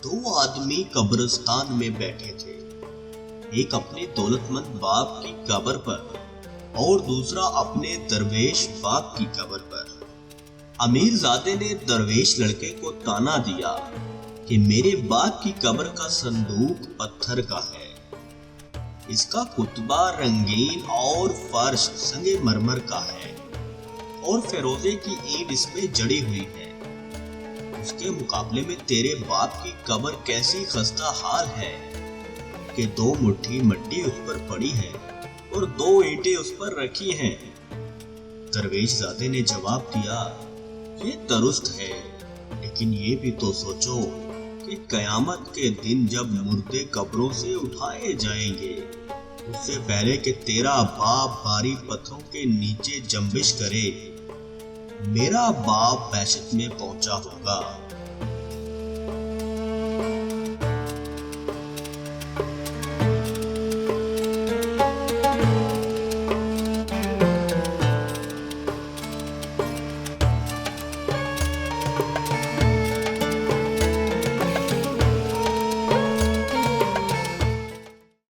दो आदमी कब्रिस्तान में बैठे थे, एक अपने दौलतमंद बाप की कब्र पर और दूसरा अपने दरवेश बाप की कब्र पर। अमीरजादे ने दरवेश लड़के को ताना दिया कि मेरे बाप की कब्र का संदूक पत्थर का है, इसका कुतबा रंगीन और फर्श संगे मरमर का है और फिरोजे की ईंट इसमें जड़ी हुई है। उसके मुकाबले में तेरे बाप की कब्र कैसी खस्ता हाल है कि 2 मुट्ठी मिट्टी उस पर पड़ी है और 2 ईंटें उस पर रखी हैं। दरवेशजादे ने जवाब दिया, ये दुरुस्त है, लेकिन ये भी तो सोचो कि कयामत के दिन जब मुर्दे कब्रों से उठाए जाएंगे, उससे पहले कि तेरा बाप भारी पत्थरों के नीचे जंबिश करे, मेरा बाप बहशत में पहुंचा होगा।